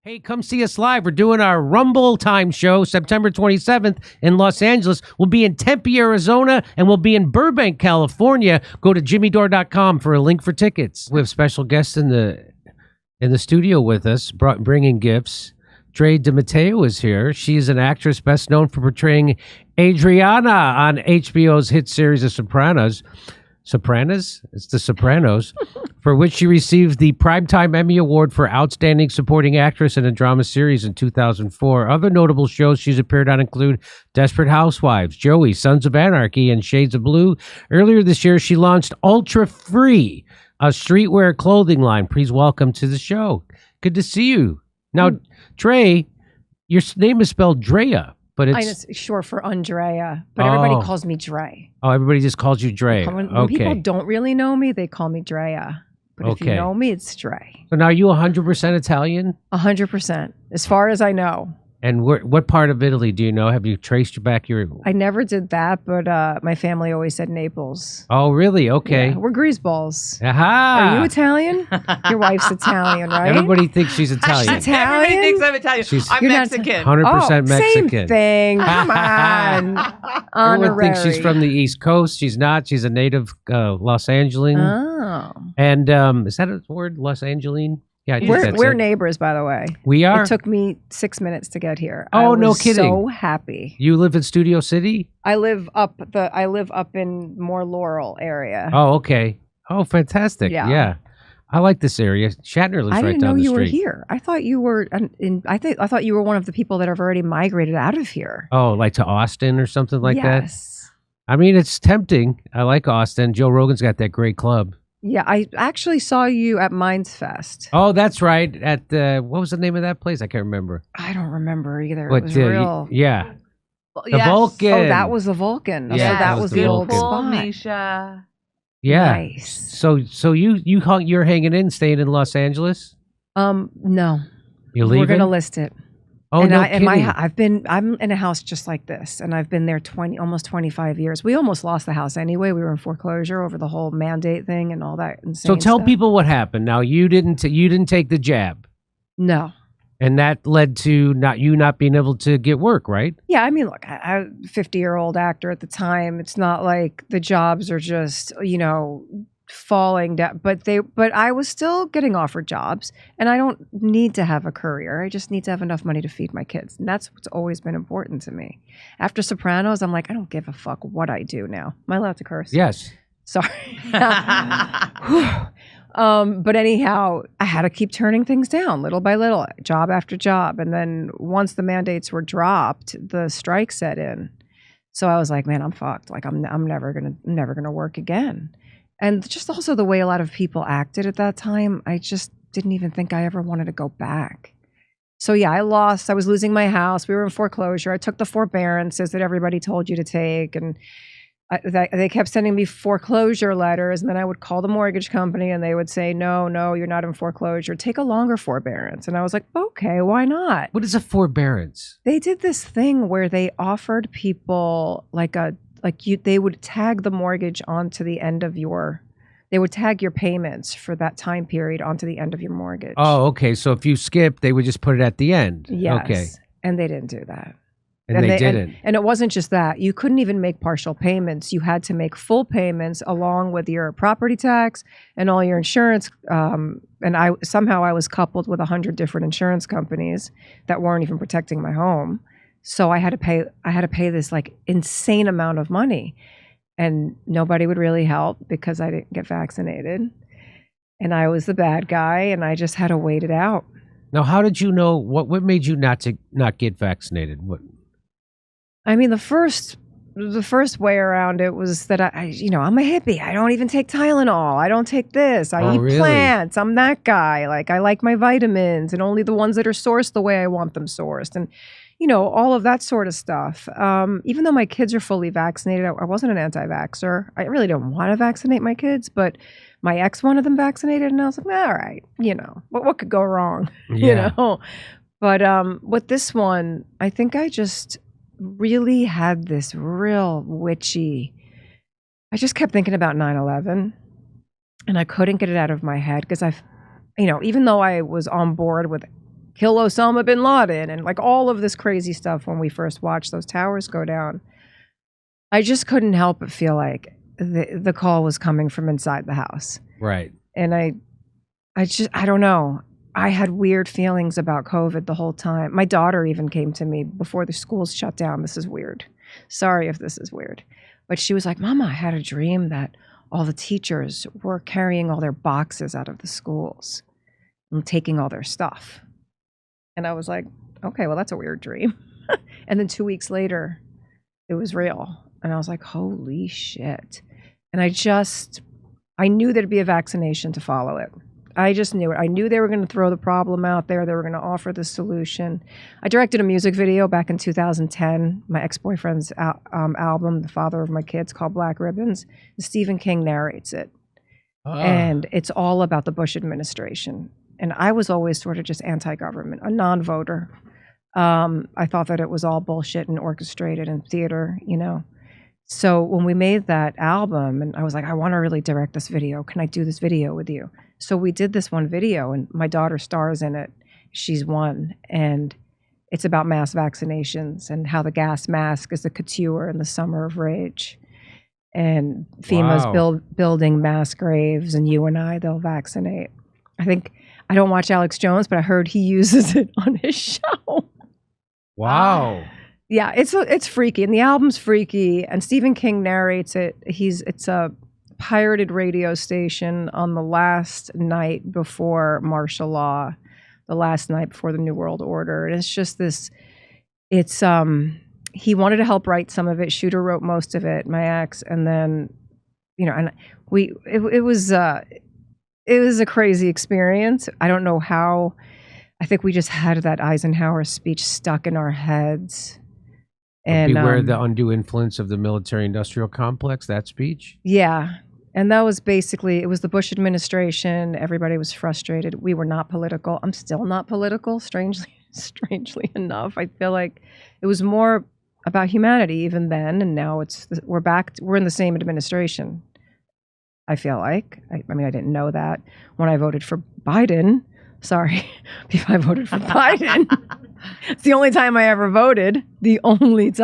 Hey, come see us live. We're doing our Rumble Time show September 27th in Los Angeles. We'll be in Tempe, Arizona, and we'll be in Burbank, California. Go to jimmydore.com for a link for tickets. We have special guests in the studio with us, bringing gifts. Drea de Matteo is here. She is an actress best known for portraying Adriana on HBO's hit series of Sopranos. Sopranos? It's the Sopranos, for which she received the Primetime Emmy Award for Outstanding Supporting Actress in a Drama Series in 2004. Other notable shows she's appeared on include Desperate Housewives, Joey, Sons of Anarchy, and Shades of Blue. Earlier this year, she launched Ultra Free, a streetwear clothing line. Please welcome to the show. Good to see you. Now, Drea, your name is spelled Drea. But it's short for Andrea, but everybody calls me Dre. Oh, everybody just calls you Dre. When people don't really know me, they call me Drea. But if you know me, it's Dre. So now, are you 100% Italian? 100%, as far as I know. And what part of Italy do you know? Have you traced back your... I never did that, but my family always said Naples. Oh, really? Okay. Yeah, we're greaseballs. Aha! Are you Italian? Your wife's Italian, right? Everybody thinks she's Italian. She's Italian? Everybody thinks I'm Italian. I'm Mexican. 100% Mexican. Same thing. Come on. Everyone thinks she's from the East Coast. She's not. She's a native Los Angeline. Oh. And is that a word, Los Angeline? Yeah, we're neighbors, by the way. We are? It took me 6 minutes to get here. Oh, no kidding. So happy. You live in Studio City? I live up in more Laurel area. Oh, okay. Oh, fantastic. Yeah. I like this area. Shatner lives right down the street. I didn't know you were here. I thought you were I thought you were one of the people that have already migrated out of here. Oh, like to Austin or something like that? Yes. I mean, it's tempting. I like Austin. Joe Rogan's got that great club. Yeah, I actually saw you at Minds Fest. Oh, that's right. At what was the name of that place? I can't remember. I don't remember either. But, it was real. Yeah. The Vulcan. Oh, that was the Vulcan. Yeah, so that was the old Beautiful, spot. Misha. Yeah. Nice. So you're hanging in, staying in Los Angeles? No. You're leaving? We're gonna list it. Oh, and no kidding. kidding. I'm in a house just like this, and I've been there almost 25 years. We almost lost the house anyway. We were in foreclosure over the whole mandate thing and all that insane So tell stuff. people what happened. Now, you didn't take the jab. No. And that led to not being able to get work, right? Yeah, I mean, look, I 50-year-old actor at the time. It's not like the jobs are just, falling down, but I was still getting offered jobs, and I don't need to have a career. I just need to have enough money to feed my kids, and that's what's always been important to me. After Sopranos, I'm like, I don't give a fuck what I do now. Am I allowed to curse? Yes. Sorry. But anyhow, I had to keep turning things down little by little, job after job, and then once the mandates were dropped, the strike set in. So I was like, man, I'm fucked. Like I'm never gonna work again. And just also the way a lot of people acted at that time, I just didn't even think I ever wanted to go back. So yeah, I was losing my house. We were in foreclosure. I took the forbearances that everybody told you to take. And they kept sending me foreclosure letters. And then I would call the mortgage company and they would say, no, you're not in foreclosure. Take a longer forbearance. And I was like, okay, why not? What is a forbearance? They did this thing where they offered people they would tag the mortgage onto the end of they would tag your payments for that time period onto the end of your mortgage. Oh, okay. So if you skip, they would just put it at the end. Yes. Okay. And they didn't do that. And they didn't. And it wasn't just that. You couldn't even make partial payments. You had to make full payments along with your property tax and all your insurance. And I was coupled with 100 different insurance companies that weren't even protecting my home. So I had to pay this like insane amount of money, and nobody would really help because I didn't get vaccinated, and I was the bad guy, and I just had to wait it out. Now, how did you know what made you not get vaccinated? What? I mean, the first way around it was that I'm a hippie. I don't even take Tylenol. I don't take this. I eat really? plants. I'm that guy. Like I like my vitamins and only the ones that are sourced the way I want them sourced. And all of that sort of stuff. Even though my kids are fully vaccinated, I wasn't an anti-vaxxer. I really don't want to vaccinate my kids, but my ex wanted them vaccinated, and I was like, all right, what could go wrong? Yeah. But with this one, I think I just really had this real witchy. I just kept thinking about 9/11, and I couldn't get it out of my head because even though I was on board with kill Osama bin Laden and like all of this crazy stuff when we first watched those towers go down. I just couldn't help but feel like the call was coming from inside the house. Right. And I don't know. I had weird feelings about COVID the whole time. My daughter even came to me before the schools shut down. This is weird. Sorry if this is weird. But she was like, Mama, I had a dream that all the teachers were carrying all their boxes out of the schools and taking all their stuff. And I was like, okay, well, that's a weird dream. And then 2 weeks later, it was real. And I was like, holy shit. And I knew there'd be a vaccination to follow it. I just knew it. I knew they were going to throw the problem out there. They were going to offer the solution. I directed a music video back in 2010, my ex-boyfriend's album, The Father of My Kids, called Black Ribbons. Stephen King narrates it. And it's all about the Bush administration. And I was always sort of just anti-government, a non-voter. I thought that it was all bullshit and orchestrated and theater, you know. So when we made that album, and I was like, I want to really direct this video. Can I do this video with you? So we did this one video, and my daughter stars in it. She's one, and it's about mass vaccinations and how the gas mask is the couture in the summer of rage. And FEMA's building mass graves, and you and I, they'll vaccinate. I don't watch Alex Jones, but I heard he uses it on his show. Wow. Yeah, it's freaky, and the album's freaky, and Stephen King narrates it. It's a pirated radio station on the last night before martial law, the last night before the New World Order, and it's just this. He wanted to help write some of it. Shooter wrote most of it, my ex, and then, you know, and it was a crazy experience. I don't know how. I think we just had that Eisenhower speech stuck in our heads. And beware the undue influence of the military-industrial complex, that speech? Yeah. And that was basically, it was the Bush administration. Everybody was frustrated. We were not political. I'm still not political, strangely enough. I feel like it was more about humanity even then, and now we're in the same administration, I feel like. I mean, I didn't know that when I voted for Biden. Sorry, if I voted for Biden. It's the only time I ever voted. Because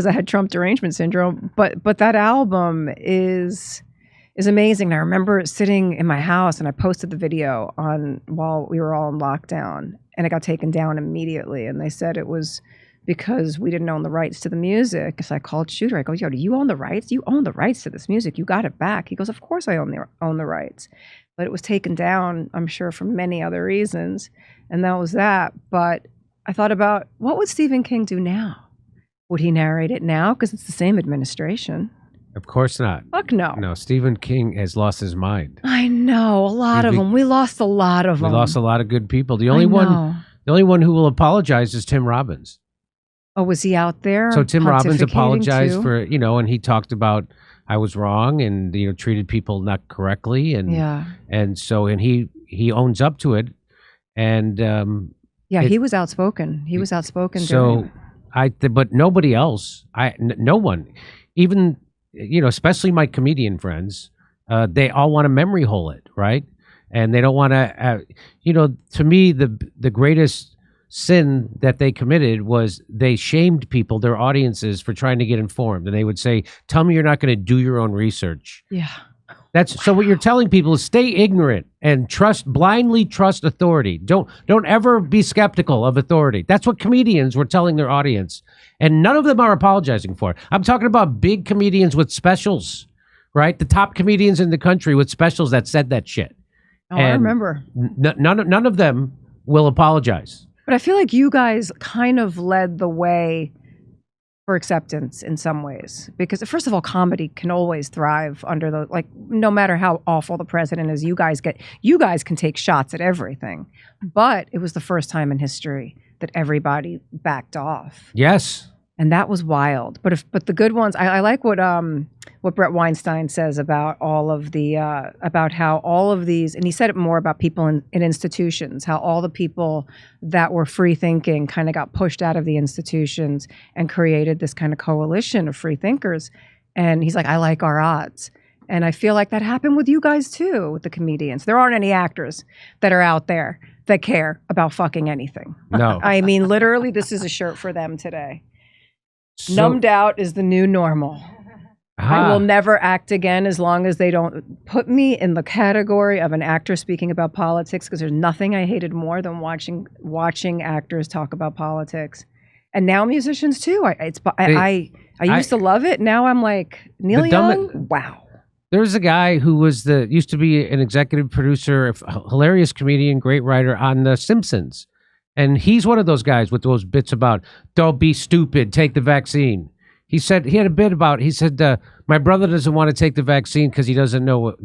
I had Trump derangement syndrome. But that album is amazing. And I remember sitting in my house, and I posted the video while we were all in lockdown, and it got taken down immediately. And they said it was because we didn't own the rights to the music. So I called Shooter. I go, yo, do you own the rights? You own the rights to this music. You got it back. He goes, of course I own the rights. But it was taken down, I'm sure, for many other reasons. And that was that. But I thought about, what would Stephen King do now? Would he narrate it now? Because it's the same administration. Of course not. Fuck no. No, Stephen King has lost his mind. I know. A lot of them. We lost a lot of them. We lost a lot of good people. The only one who will apologize is Tim Robbins. Oh, was he out there? So Tim Robbins apologized for, you know, and he talked about, I was wrong, and, you know, treated people not correctly, and he owns up to it, and he was outspoken. He was outspoken. So but nobody else, no one, even, you know, especially my comedian friends, they all want to memory hole it, right? And they don't want to, you know, to me the greatest sin that they committed was they shamed people, their audiences, for trying to get informed. And they would say, tell me you're not going to do your own research. Yeah. So what you're telling people is stay ignorant and blindly trust authority. Don't ever be skeptical of authority. That's what comedians were telling their audience. And none of them are apologizing for it. I'm talking about big comedians with specials, right? The top comedians in the country with specials that said that shit. Oh, and I remember. None of them will apologize. But I feel like you guys kind of led the way for acceptance in some ways, because first of all, comedy can always thrive under no matter how awful the president is, you guys can take shots at everything. But it was the first time in history that everybody backed off. Yes. And that was wild. But the good ones, I like what Brett Weinstein says about all of the about how all of these, and he said it more about people in institutions, how all the people that were free thinking kind of got pushed out of the institutions and created this kind of coalition of free thinkers. And he's like, I like our odds. And I feel like that happened with you guys too, with the comedians. There aren't any actors that are out there that care about fucking anything. No. I mean, literally, this is a shirt for them today. Numbed out is the new normal. I will never act again as long as they don't put me in the category of an actor speaking about politics, because there's nothing I hated more than watching actors talk about politics. And now musicians too. I used to love it. Now I'm like, Neil Young, wow. There's a guy who used to be an executive producer, a hilarious comedian, great writer on The Simpsons. And he's one of those guys with those bits about, don't be stupid, take the vaccine. He said, he had a bit about, he said, my brother doesn't want to take the vaccine because he doesn't know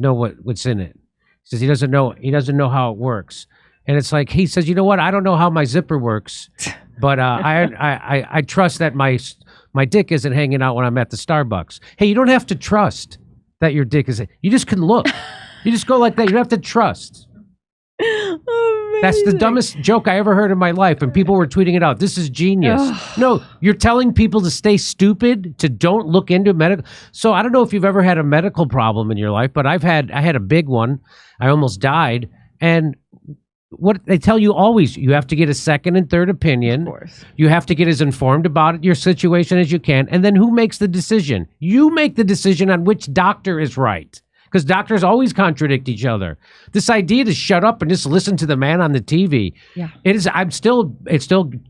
what's in it. He says he doesn't know how it works. And it's like, he says, you know what? I don't know how my zipper works, but I trust that my dick isn't hanging out when I'm at the Starbucks. Hey, you don't have to trust that your dick is, you just can look. You just go like that. You don't have to trust. That's the dumbest joke I ever heard in my life, and people were tweeting it out. This is genius. No, you're telling people to stay stupid, to don't look into medical. So I don't know if you've ever had a medical problem in your life, but I had a big one. I almost died. And what they tell you always, you have to get a second and third opinion. Of course. You have to get as informed about your situation as you can. And then who makes the decision? You make the decision on which doctor is right. Because doctors always contradict each other. This idea to shut up and just listen to the man on the TV. Yeah. It still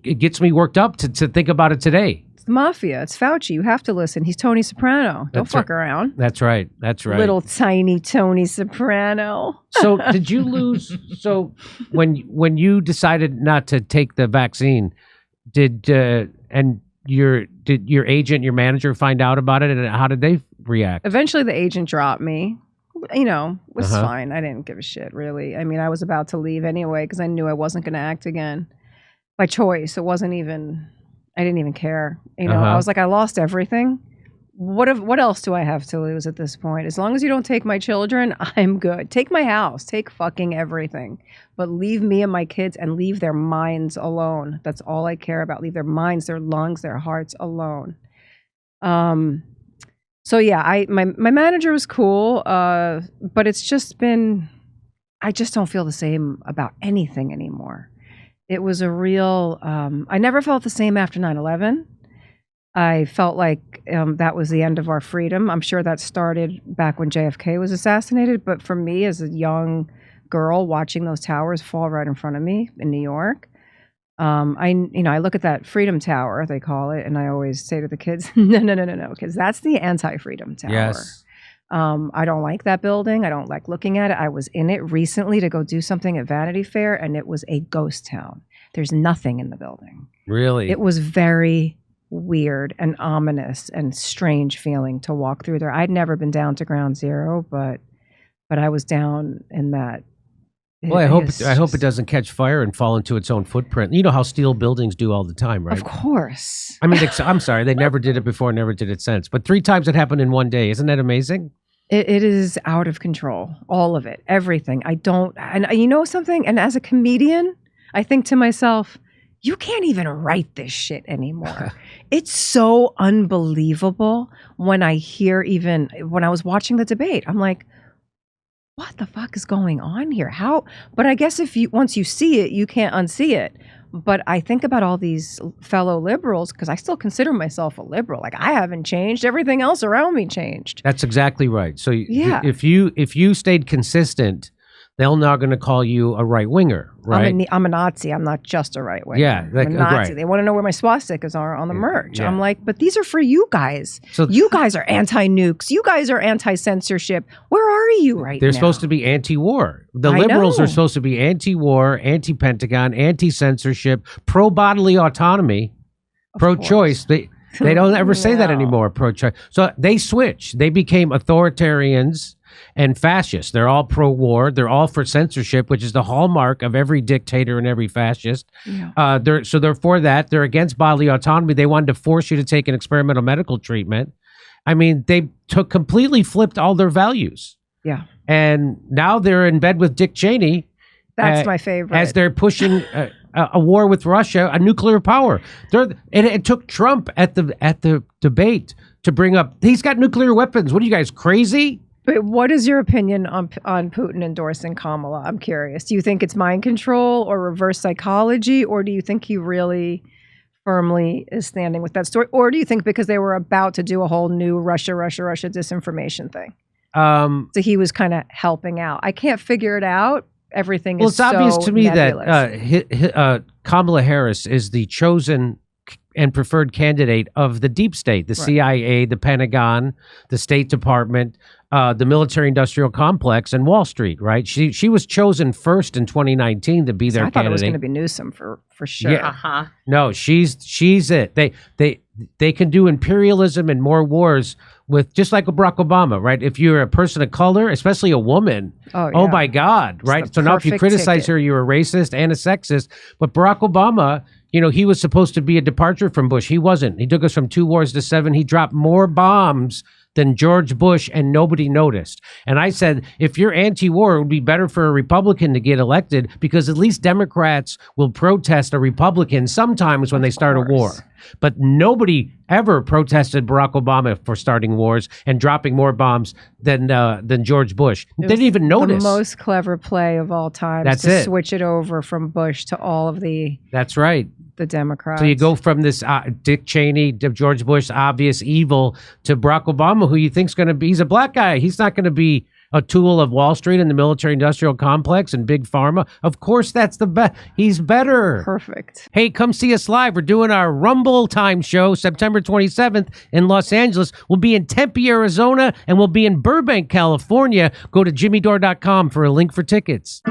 gets me worked up to think about it today. It's the mafia. It's Fauci. You have to listen. He's Tony Soprano. Don't fuck around. That's right. That's right. Little tiny Tony Soprano. So did you lose? So when you decided not to take the vaccine, did your agent, your manager find out about it, and how did they react? Eventually the agent dropped me. You know, it was fine. I didn't give a shit, really. I mean, I was about to leave anyway because I knew I wasn't going to act again by choice. It wasn't even, I didn't even care. You know, I was like, I lost everything. What else do I have to lose at this point? As long as you don't take my children, I'm good. Take my house. Take fucking everything. But leave me and my kids and leave their minds alone. That's all I care about. Leave their minds, their lungs, their hearts alone. So yeah, my manager was cool, but it's just been, I just don't feel the same about anything anymore. It was a real, I never felt the same after 9/11. I felt like that was the end of our freedom. I'm sure that started back when JFK was assassinated, but for me as a young girl watching those towers fall right in front of me in New York, I look at that Freedom Tower, they call it, and I always say to the kids, no, because that's the anti-Freedom Tower. Yes. I don't like that building. I don't like looking at it. I was in it recently to go do something at Vanity Fair, and it was a ghost town. There's nothing in the building. Really? It was very weird and ominous and strange feeling to walk through there. I'd never been down to ground zero, but I was down in that. Well, I hope it doesn't catch fire and fall into its own footprint. You know how steel buildings do all the time, right? Of course. I mean, I'm sorry, they never did it before, never did it since. But 3 times it happened in one day. Isn't that amazing? It is out of control. All of it. Everything. And you know something? And as a comedian, I think to myself, you can't even write this shit anymore. It's so unbelievable when I when I was watching the debate, I'm like, what the fuck is going on here? How? But I guess once you see it, you can't unsee it. But I think about all these fellow liberals, because I still consider myself a liberal. Like, I haven't changed. Everything else around me changed. That's exactly right. So if you stayed consistent, they're not going to call you a right winger, right? I'm a Nazi. I'm not just a right winger. Yeah, I'm a Nazi. Right. They want to know where my swastikas are on the merch. Yeah. I'm like, but these are for you guys. So you guys are anti-nukes. You guys are anti-censorship. Where are you right now? They're supposed to be anti-war. The liberals are supposed to be anti-war, anti-Pentagon, anti-censorship, pro-bodily autonomy, pro-choice. They don't ever say that anymore, pro-choice. So they switch. They became authoritarians and fascists. They're all pro-war. They're all for censorship, which is the hallmark of every dictator and every fascist. Yeah. They're for that. They're against bodily autonomy. They wanted to force you to take an experimental medical treatment. I mean, they completely flipped all their values. Yeah. And now they're in bed with Dick Cheney. That's my favorite. As they're pushing a war with Russia, a nuclear power. It took Trump at the debate to bring up, he's got nuclear weapons. What are you guys, crazy? But what is your opinion on Putin endorsing Kamala? I'm curious. Do you think it's mind control or reverse psychology, or do you think he really firmly is standing with that story, or do you think because they were about to do a whole new Russia disinformation thing, so he was kind of helping out? I can't figure it out. Everything is so nebulous. It's obvious to me that Kamala Harris is the chosen and preferred candidate of the deep state, the CIA, the Pentagon, the State Department, the military-industrial complex, and Wall Street, right? She was chosen first in 2019 to be their candidate. I thought it was going to be Newsom for sure. Yeah. No, she's it. They can do imperialism and more wars with, just like with Barack Obama, right? If you're a person of color, especially a woman, oh my God, right? So now if you criticize her, you're a racist and a sexist. But Barack Obama, you know, he was supposed to be a departure from Bush. He wasn't. He took us from 2 wars to 7. He dropped more bombs than George Bush, and nobody noticed. And I said, if you're anti-war, it would be better for a Republican to get elected, because at least Democrats will protest a Republican sometimes when they start a war. But nobody ever protested Barack Obama for starting wars and dropping more bombs than George Bush. They didn't even notice. The most clever play of all time is to switch it over from Bush to all of the... That's right. The Democrats. So you go from this Dick Cheney, George Bush, obvious evil, to Barack Obama, who you think's going to be, he's a black guy. He's not going to be a tool of Wall Street and the military-industrial complex and big pharma. Of course, that's the best. He's better. Perfect. Hey, come see us live. We're doing our Rumble Time show September 27th in Los Angeles. We'll be in Tempe, Arizona, and we'll be in Burbank, California. Go to jimmydore.com for a link for tickets.